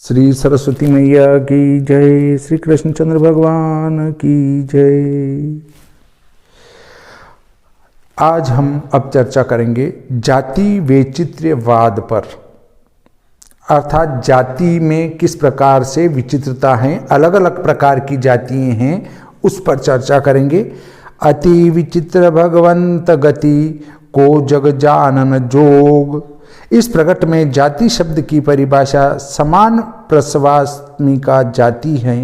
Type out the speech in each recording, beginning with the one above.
श्री सरस्वती मैया की जय, श्री कृष्णचंद्र भगवान की जय। आज हम अब चर्चा करेंगे जाति वैचित्र्यवाद पर, अर्थात जाति में किस प्रकार से विचित्रता है, अलग अलग प्रकार की जातियां हैं, उस पर चर्चा करेंगे। अति विचित्र भगवंत गति को जग जानन जोग। इस प्रकट में जाति शब्द की परिभाषा समान प्रसवात्मिका जाति है,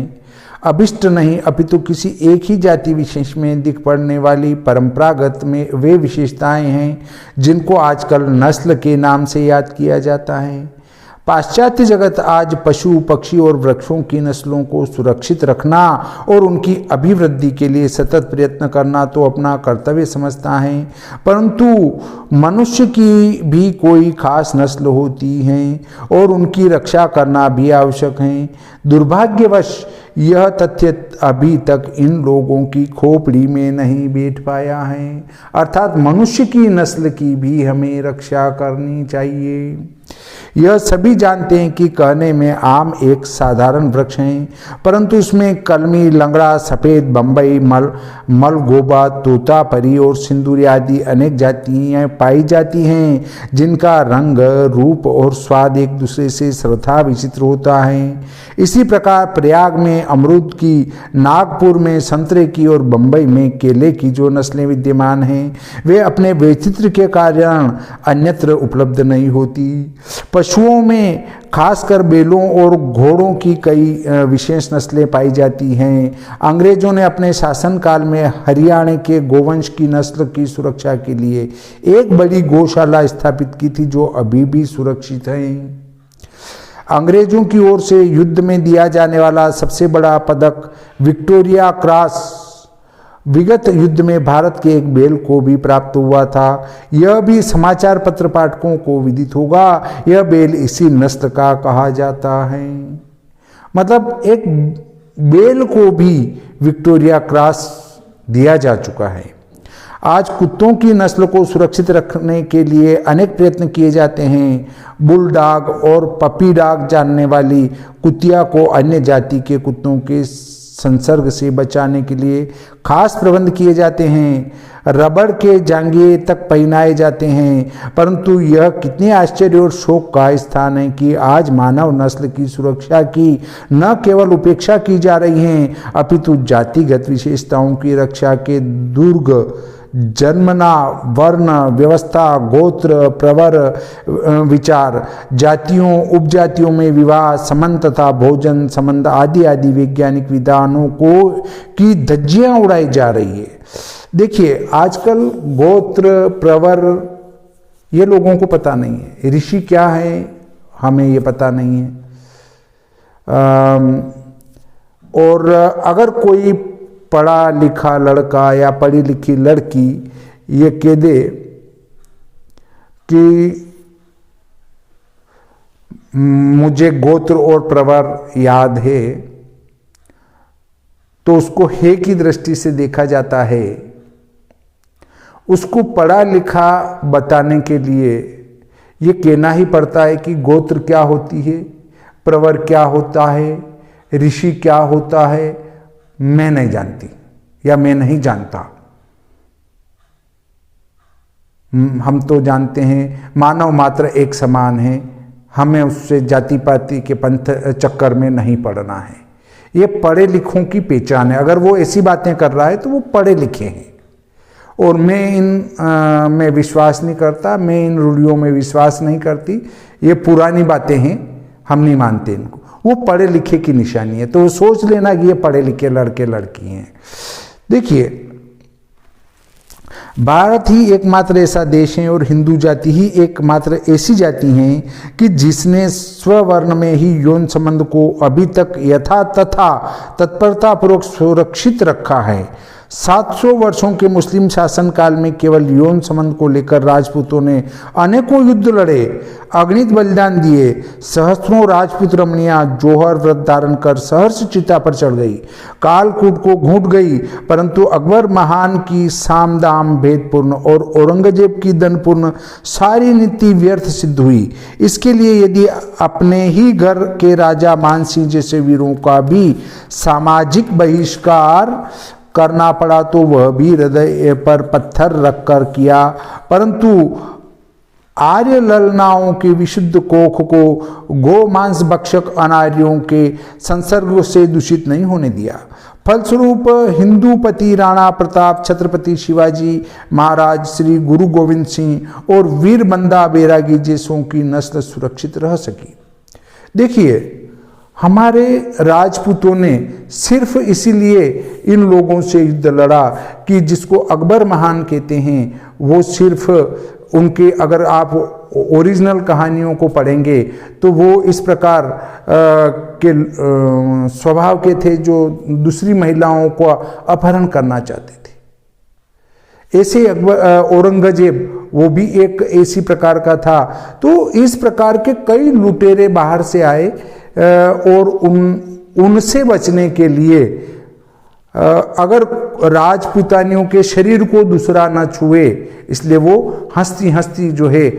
अभिष्ट नहीं अपितु किसी एक ही जाति विशेष में दिख पड़ने वाली परंपरागत में वे विशेषताएं हैं जिनको आजकल नस्ल के नाम से याद किया जाता है। पाश्चात्य जगत आज पशु पक्षी और वृक्षों की नस्लों को सुरक्षित रखना और उनकी अभिवृद्धि के लिए सतत प्रयत्न करना तो अपना कर्तव्य समझता है, परंतु मनुष्य की भी कोई खास नस्ल होती है और उनकी रक्षा करना भी आवश्यक है। दुर्भाग्यवश यह तथ्य अभी तक इन लोगों की खोपड़ी में नहीं बैठ पाया है, अर्थात मनुष्य की नस्ल की भी हमें रक्षा करनी चाहिए। यह सभी जानते हैं कि कहने में आम एक साधारण वृक्ष है, परंतु उसमें कलमी, लंगड़ा, सफ़ेद, बम्बई, मलगोबा, तोतापरी और सिंदूरी आदि अनेक जातियाँ पाई जाती हैं जिनका रंग, रूप और स्वाद एक दूसरे से सर्वथा विचित्र होता है। इसी प्रकार प्रयाग में अमरूद की, नागपुर में संतरे की और बम्बई में केले की जो नस्लें विद्यमान हैं वे अपने वैचित्र के कारण अन्यत्र उपलब्ध नहीं होती। पशुओं में खासकर बैलों और घोड़ों की कई विशेष नस्लें पाई जाती हैं। अंग्रेजों ने अपने शासनकाल में हरियाणा के गोवंश की नस्ल की सुरक्षा के लिए एक बड़ी गौशाला स्थापित की थी जो अभी भी सुरक्षित है। अंग्रेजों की ओर से युद्ध में दिया जाने वाला सबसे बड़ा पदक विक्टोरिया क्रॉस विगत युद्ध में भारत के एक बैल को भी प्राप्त हुआ था। यह भी समाचार पत्र पाठकों को विदित होगा। यह बैल इसी नस्ल का कहा जाता है, मतलब एक बैल को भी विक्टोरिया क्रॉस दिया जा चुका है। आज कुत्तों की नस्ल को सुरक्षित रखने के लिए अनेक प्रयत्न किए जाते हैं। बुलडॉग और पपी डॉग जानने वाली कुतिया को अन्य जाति के कुत्तों के संसर्ग से बचाने के लिए खास प्रबंध किए जाते हैं। रबड़ के जांघे तक पहनाए जाते हैं, परंतु यह कितने आश्चर्य और शोक का स्थान है कि आज मानव नस्ल की सुरक्षा की न केवल उपेक्षा की जा रही है अपितु जातिगत विशेषताओं की रक्षा के दुर्ग जन्मना, वर्ण व्यवस्था, गोत्र, प्रवर विचार, जातियों उपजातियों में विवाह संबंध तथा भोजन संबंध आदि आदि वैज्ञानिक विधानों को की धज्जियां उड़ाई जा रही है। देखिए आजकल गोत्र, प्रवर ये लोगों को पता नहीं है, ऋषि क्या है हमें ये पता नहीं है। और अगर कोई पढ़ा लिखा लड़का या पढ़ी लिखी लड़की ये कह दे कि मुझे गोत्र और प्रवर याद है, तो उसको हे की दृष्टि से देखा जाता है। उसको पढ़ा लिखा बताने के लिए ये कहना ही पड़ता है कि गोत्र क्या होती है, प्रवर क्या होता है, ऋषि क्या होता है, मैं नहीं जानती या मैं नहीं जानता। हम तो जानते हैं मानव मात्र एक समान है, हमें उससे जाति पाति के पंथ चक्कर में नहीं पड़ना है। ये पढ़े लिखों की पहचान है। अगर वो ऐसी बातें कर रहा है तो वो पढ़े लिखे हैं। और मैं इन में विश्वास नहीं करता, मैं इन रूढ़ियों में विश्वास नहीं करती, ये पुरानी बातें हैं, हम नहीं मानते इनको। वो पढ़े लिखे की निशानी है, तो वो सोच लेना कि ये पढ़े लिखे लड़के लड़की हैं। देखिए भारत ही एकमात्र ऐसा देश है और हिंदू जाति ही एकमात्र ऐसी जाति है कि जिसने स्ववर्ण में ही यौन संबंध को अभी तक यथा तथा तत्परता पूर्वक सुरक्षित रखा है। 700 वर्षों के मुस्लिम शासनकाल में केवल यौन संबंध को लेकर राजपूतों ने अनेकों युद्ध लड़े, अगणित बलिदान दिए। सहस्त्रों राजपूत रमणियां जौहर व्रत धारण कर सहर्ष चिता पर चढ़ गई, कालकूट को घूट गई, परंतु अकबर महान की साम दाम भेदपूर्ण और औरंगजेब की दनपूर्ण सारी नीति व्यर्थ सिद्ध हुई। इसके लिए यदि अपने ही घर के राजा मानसिंह जैसे वीरों का भी सामाजिक बहिष्कार करना पड़ा तो वह भी हृदय पर पत्थर रखकर किया, परंतु आर्य ललनाओं के विशुद्ध कोख को गो मांस भक्षक अनार्यों के संसर्ग से दूषित नहीं होने दिया। फलस्वरूप हिंदूपति राणा प्रताप, छत्रपति शिवाजी महाराज, श्री गुरु गोविंद सिंह और वीर बंदा बैरागी जैसों की नस्ल सुरक्षित रह सकी। देखिए, हमारे राजपूतों ने सिर्फ इसीलिए इन लोगों से युद्ध लड़ा कि जिसको अकबर महान कहते हैं, वो सिर्फ उनके, अगर आप ओरिजिनल कहानियों को पढ़ेंगे तो वो इस प्रकार के स्वभाव के थे जो दूसरी महिलाओं को अपहरण करना चाहते थे। ऐसे औरंगजेब वो भी एक ऐसी प्रकार का था। तो इस प्रकार के कई लुटेरे बाहर से आए और उनसे बचने के लिए अगर राजपूतानियों के शरीर को दूसरा न छुए, इसलिए वो हंसती हंसती जो है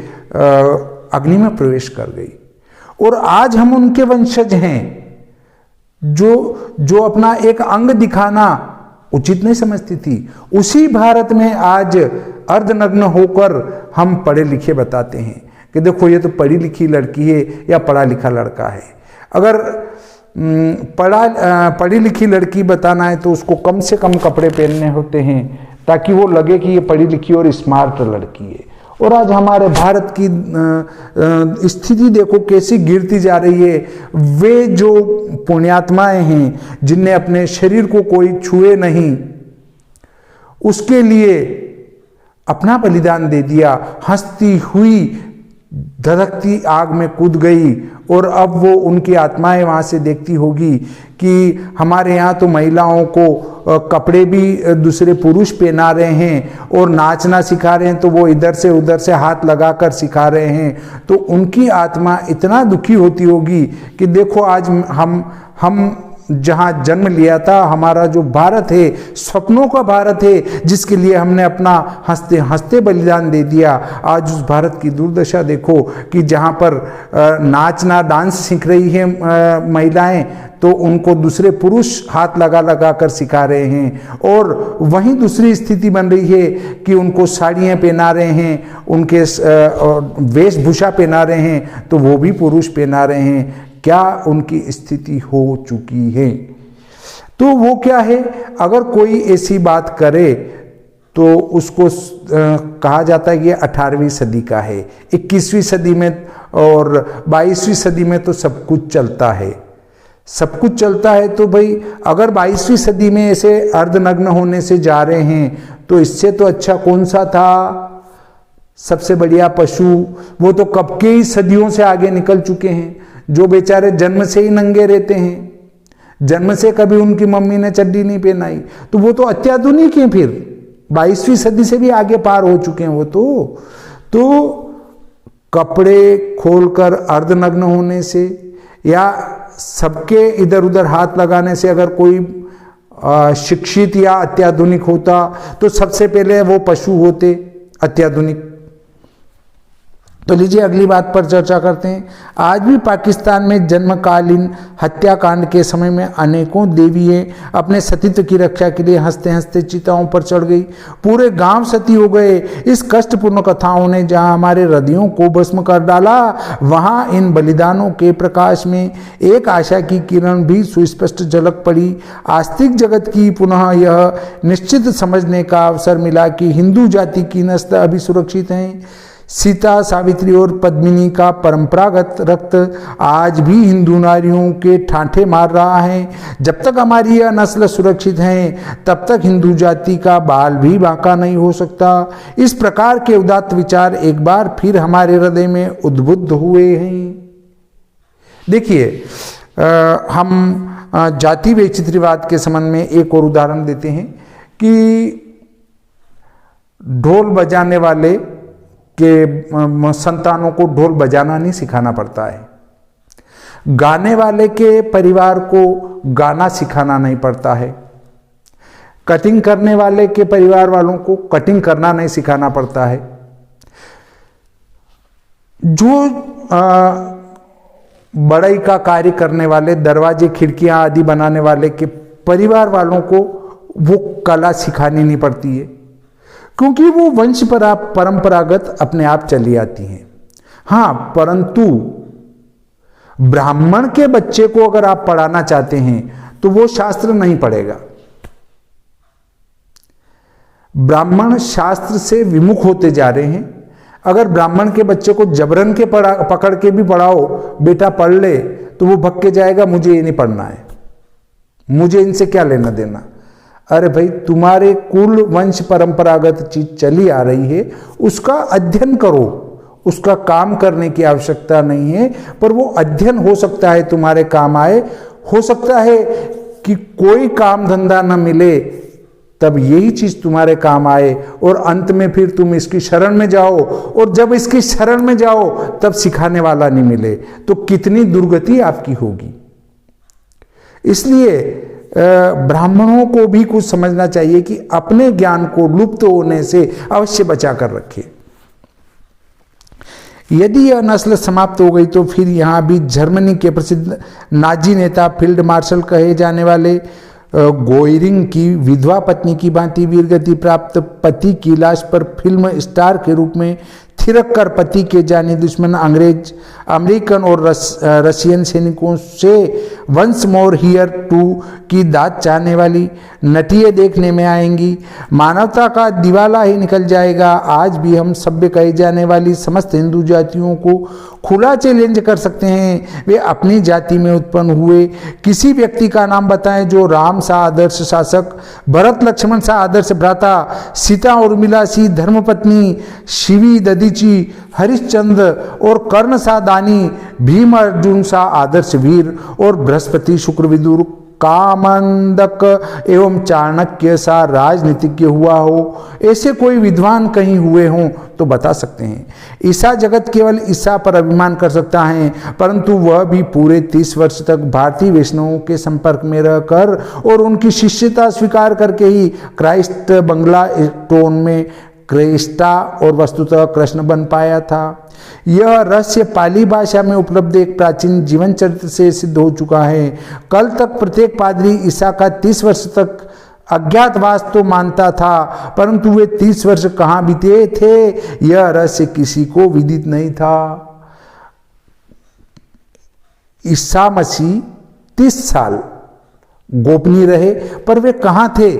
अग्नि में प्रवेश कर गई। और आज हम उनके वंशज हैं जो अपना एक अंग दिखाना उचित नहीं समझती थी। उसी भारत में आज अर्धनग्न होकर हम पढ़े लिखे बताते हैं कि देखो ये तो पढ़ी लिखी लड़की है या पढ़ा लिखा लड़का है। अगर पढ़ी लिखी लड़की बताना है तो उसको कम से कम कपड़े पहनने होते हैं ताकि वो लगे कि ये पढ़ी लिखी और स्मार्ट लड़की है। और आज हमारे भारत की स्थिति देखो कैसी गिरती जा रही है। वे जो पुण्यात्माएं हैं जिनने अपने शरीर को कोई छुए नहीं, उसके लिए अपना बलिदान दे दिया, हंसती हुई धधकती आग में कूद गई। और अब वो उनकी आत्माएं वहां से देखती होगी कि हमारे यहाँ तो महिलाओं को कपड़े भी दूसरे पुरुष पहना रहे हैं और नाचना सिखा रहे हैं, तो वो इधर से उधर से हाथ लगाकर सिखा रहे हैं। तो उनकी आत्मा इतना दुखी होती होगी कि देखो आज हम जहाँ जन्म लिया था, हमारा जो भारत है, सपनों का भारत है, जिसके लिए हमने अपना हंसते हंसते बलिदान दे दिया, आज उस भारत की दुर्दशा देखो कि जहाँ पर नाचना डांस सीख रही है महिलाएं, तो उनको दूसरे पुरुष हाथ लगा कर सिखा रहे हैं। और वहीं दूसरी स्थिति बन रही है कि उनको साड़ियाँ पहना रहे हैं, उनके वेशभूषा पहना रहे हैं, तो वो भी पुरुष पहना रहे हैं। क्या उनकी स्थिति हो चुकी है। तो वो क्या है, अगर कोई ऐसी बात करे तो उसको कहा जाता है कि 18वीं सदी का है। 21वीं सदी में और 22वीं सदी में तो सब कुछ चलता है, सब कुछ चलता है। तो भाई अगर 22वीं सदी में ऐसे अर्धनग्न होने से जा रहे हैं तो इससे तो अच्छा कौन सा था। सबसे बढ़िया पशु वो तो कब के ही सदियों से आगे निकल चुके हैं, जो बेचारे जन्म से ही नंगे रहते हैं, जन्म से कभी उनकी मम्मी ने चड्डी नहीं पहनाई, तो वो तो अत्याधुनिक हैं। फिर 22वीं सदी से भी आगे पार हो चुके हैं वो तो कपड़े खोलकर अर्धनग्न होने से या सबके इधर उधर हाथ लगाने से अगर कोई शिक्षित या अत्याधुनिक होता तो सबसे पहले वो पशु होते अत्याधुनिक। तो लीजिए अगली बात पर चर्चा करते हैं। आज भी पाकिस्तान में जन्मकालीन हत्याकांड के समय में अनेकों देवियां अपने सतीत्व की रक्षा के लिए हंसते हंसते चिताओं पर चढ़ गई। पूरे गांव सती हो गए। इस कष्टपूर्ण कथाओं ने जहां हमारे हृदयों को भस्म कर डाला, वहां इन बलिदानों के प्रकाश में एक आशा की किरण भी सुस्पष्ट झलक पड़ी। आस्तिक जगत की पुनः यह निश्चित समझने का अवसर मिला कि हिंदू जाति की नस्ल अभी सुरक्षित है। सीता, सावित्री और पद्मिनी का परंपरागत रक्त आज भी हिंदू नारियों के ठाठे मार रहा है। जब तक हमारी यह नस्ल सुरक्षित है तब तक हिंदू जाति का बाल भी बांका नहीं हो सकता। इस प्रकार के उदात्त विचार एक बार फिर हमारे हृदय में उद्बुद्ध हुए हैं। देखिए, हम जाति वैचित्र्यवाद के संबंध में एक और उदाहरण देते हैं कि ढोल बजाने वाले के संतानों को ढोल बजाना नहीं सिखाना पड़ता है, गाने वाले के परिवार को गाना सिखाना नहीं पड़ता है, कटिंग करने वाले के परिवार वालों को कटिंग करना नहीं सिखाना पड़ता है, जो बढ़ई का कार्य करने वाले, दरवाजे खिड़कियां आदि बनाने वाले के परिवार वालों को वो कला सिखानी नहीं पड़ती है, क्योंकि वो वंश परंपरागत अपने आप चली आती हैं। हाँ, परंतु ब्राह्मण के बच्चे को अगर आप पढ़ाना चाहते हैं तो वो शास्त्र नहीं पढ़ेगा। ब्राह्मण शास्त्र से विमुख होते जा रहे हैं। अगर ब्राह्मण के बच्चे को जबरन के पकड़ के भी पढ़ाओ, बेटा पढ़ ले, तो वो भग के जाएगा, मुझे ये नहीं पढ़ना है, मुझे इनसे क्या लेना देना। अरे भाई, तुम्हारे कुल वंश परंपरागत चीज चली आ रही है, उसका अध्ययन करो, उसका काम करने की आवश्यकता नहीं है, पर वो अध्ययन हो सकता है तुम्हारे काम आए। हो सकता है कि कोई काम धंधा न मिले, तब यही चीज तुम्हारे काम आए और अंत में फिर तुम इसकी शरण में जाओ, और जब इसकी शरण में जाओ तब सिखाने वाला नहीं मिले, तो कितनी दुर्गति आपकी होगी। इसलिए ब्राह्मणों को भी कुछ समझना चाहिए कि अपने ज्ञान को लुप्त होने से अवश्य बचा कर रखें। यदि यह नस्ल समाप्त हो गई तो फिर यहाँ भी जर्मनी के प्रसिद्ध नाजी नेता, फील्ड मार्शल कहे जाने वाले गोइरिंग की विधवा पत्नी की भांति वीरगति प्राप्त पति की लाश पर फिल्म स्टार के रूप में थिरक कर पति के जानी दुश्मन अमेरिकन और रशियन सैनिकों से वंस मोर हियर टू की दाद चाहने वाली नटियाँ देखने में आएंगी। मानवता का दिवाला ही निकल जाएगा। आज भी हम सभ्य कही जाने वाली समस्त हिंदू जातियों को खुला चैलेंज कर सकते हैं, वे अपनी जाति में उत्पन्न हुए किसी व्यक्ति का नाम बताएं जो राम सा आदर्श शासक, भरत लक्ष्मण सा आदर्श भ्राता, सीता उर्मिला सी धर्मपत्नी, शिवी दधीची, हरिश्चंद्र और कर्ण सा दानी, भीम अर्जुन सा आदर्श वीर और बृहस्पति शुक्र विदुर कामंदक एवं चाणक्य सा राजनीतिज्ञ हुआ हो। ऐसे कोई विद्वान कहीं हुए हों तो बता सकते हैं। ईसा जगत केवल ईसा पर अभिमान कर सकता है, परंतु वह भी पूरे 30 वर्ष तक भारतीय वैष्णवों के संपर्क में रहकर और उनकी शिष्यता स्वीकार करके ही क्राइस्ट बंगला टोन में क्रेस्टा और वस्तुतः कृष्ण बन पाया था। यह रहस्य पाली भाषा में उपलब्ध एक प्राचीन जीवन चरित्र से सिद्ध हो चुका है। कल तक प्रत्येक पादरी ईसा का 30 वर्ष तक अज्ञातवास तो मानता था, परंतु वे 30 वर्ष कहाँ बीते थे यह रहस्य किसी को विदित नहीं था। ईसा मसीह 30 साल गोपनीय रहे, पर वे कहाँ थे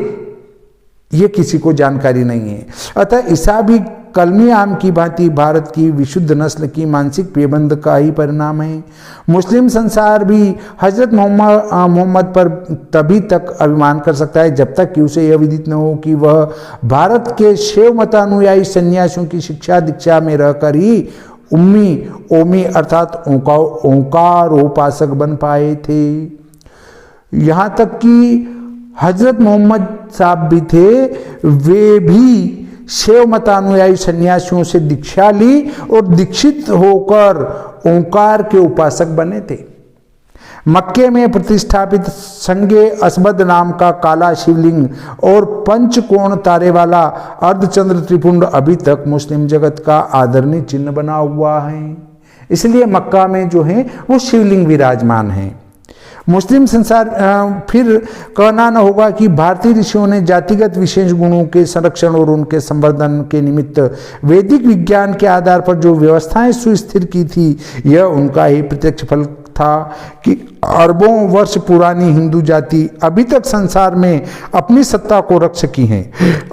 ये किसी को जानकारी नहीं है। अतः ईसा भी कलमी आम की भांति भारत की विशुद्ध नस्ल की मानसिक पेबंद का ही परिणाम है। मुस्लिम संसार भी हजरत मोहम्मद पर तभी तक अभिमान कर सकता है जब तक कि उसे यह विदित न हो कि वह भारत के शैव मतानुयायी सन्यासियों की शिक्षा दीक्षा में रहकर ही ओमी अर्थात ओंकारोपासक बन पाए थे। यहाँ तक कि हजरत मोहम्मद साहब भी थे, वे भी शैव मतानुयायी सन्यासियों से दीक्षा ली और दीक्षित होकर ओंकार के उपासक बने थे। मक्के में प्रतिष्ठापित संगे असबद नाम का काला शिवलिंग और पंचकोण तारे वाला अर्धचंद्र त्रिपुंड अभी तक मुस्लिम जगत का आदरणीय चिन्ह बना हुआ है। इसलिए मक्का में जो है वो शिवलिंग विराजमान है। मुस्लिम संसार फिर कहना न होगा कि भारतीय ऋषियों ने जातिगत विशेष गुणों के संरक्षण और उनके संवर्धन के निमित्त वैदिक विज्ञान के आधार पर जो व्यवस्थाएं सुस्थिर की थी, यह उनका ही प्रत्यक्ष फल था कि अरबों वर्ष पुरानी हिंदू जाति अभी तक संसार में अपनी सत्ता को रख सकी है।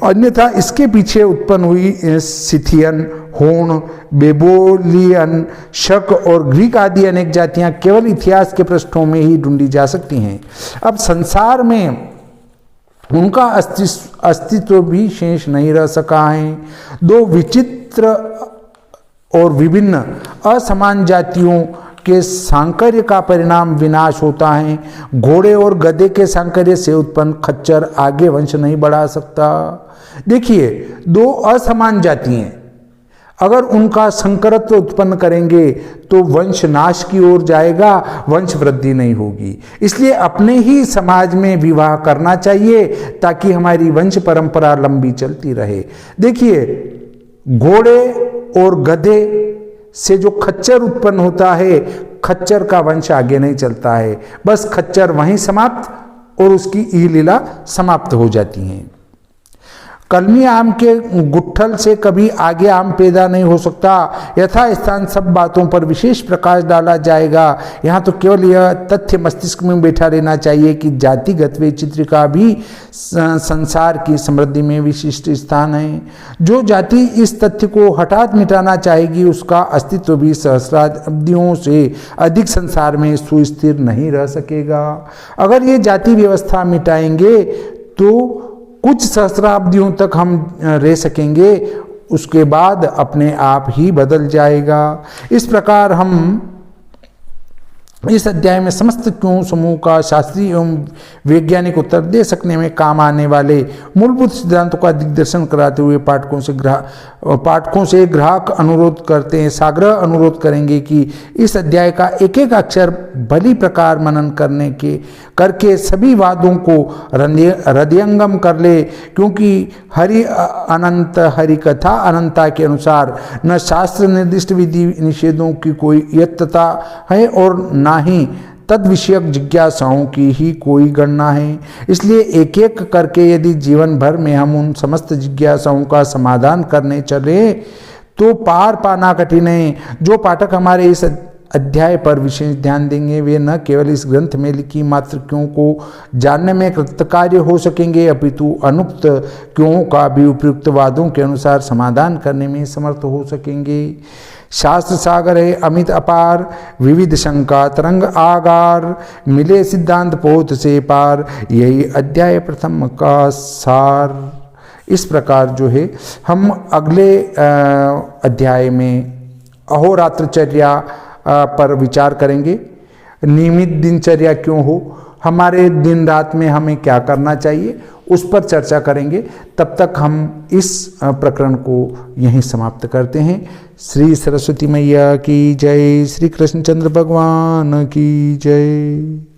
अन्यथा इसके पीछे उत्पन्न हुई सिथियन, होन, बेबोलियन, शक और ग्रीक आदि अनेक जातियां केवल इतिहास के पृष्ठों में ही ढूंढी जा सकती हैं। अब संसार में उनका अस्तित्व भी शेष नहीं रह सका है। दो विचित्र और विभिन्न असमान जातियों के सांकर्य का परिणाम विनाश होता है। घोड़े और गधे के सांकर्य से उत्पन्न खच्चर आगे वंश नहीं बढ़ा सकता। देखिए, दो असमान जाति हैं, अगर उनका संकरत्व उत्पन्न करेंगे तो वंश नाश की ओर जाएगा, वंश वृद्धि नहीं होगी। इसलिए अपने ही समाज में विवाह करना चाहिए ताकि हमारी वंश परंपरा लंबी चलती रहे। देखिए, घोड़े और गधे से जो खच्चर उत्पन्न होता है, खच्चर का वंश आगे नहीं चलता है, बस खच्चर वहीं समाप्त और उसकी ई लीला समाप्त हो जाती है। कलमी आम के गुट्ठल से कभी आगे आम पैदा नहीं हो सकता। यथा स्थान सब बातों पर विशेष प्रकाश डाला जाएगा। यहाँ तो केवल यह तथ्य मस्तिष्क में बैठा लेना चाहिए कि जातिगत वैचित्र्य का भी संसार की समृद्धि में विशिष्ट स्थान है। जो जाति इस तथ्य को हठात मिटाना चाहेगी, उसका अस्तित्व भी सहस्राब्दियों से अधिक संसार में सुस्थिर नहीं रह सकेगा। अगर ये जाति व्यवस्था मिटाएंगे तो कुछ सहस्राब्दियों तक हम रह सकेंगे, उसके बाद अपने आप ही बदल जाएगा। इस प्रकार हम इस अध्याय में समस्त क्यों समूह का शास्त्रीय एवं वैज्ञानिक उत्तर दे सकने में काम आने वाले मूलभूत सिद्धांतों का दिग्दर्शन कराते हुए पाठकों से ग्राहक अनुरोध करते हैं, साग्रह अनुरोध करेंगे कि इस अध्याय का एक एक अक्षर भली प्रकार मनन करके सभी वादों को हृदयंगम कर ले, क्योंकि हरि अनंत हरि कथा अनंता के अनुसार न शास्त्र निर्दिष्ट विधि निषेधों की कोई यत्तता है और ना ही तद विषयक जिज्ञासाओं की ही कोई गणना है। इसलिए एक एक करके यदि जीवन भर में हम उन समस्त जिज्ञासाओं का समाधान करने चले तो पार पाना कठिन है। जो पाठक हमारे इस अध्याय पर विशेष ध्यान देंगे, वे न केवल इस ग्रंथ में लिखी मात्र क्यों को जानने में कृतकार्य हो सकेंगे, अपितु अनुक्त क्यों का भी उपयुक्त वादों के अनुसार समाधान करने में समर्थ हो सकेंगे। शास्त्र सागर है अमित अपार, विविध शंका तरंग आगार, मिले सिद्धांत पोत से पार, यही अध्याय प्रथम का सार। इस प्रकार जो है हम अगले अध्याय में अहोरात्रचर्या पर विचार करेंगे। नियमित दिनचर्या क्यों हो, हमारे दिन रात में हमें क्या करना चाहिए, उस पर चर्चा करेंगे। तब तक हम इस प्रकरण को यहीं समाप्त करते हैं। श्री सरस्वती मैया की जय, श्री कृष्णचंद्र भगवान की जय।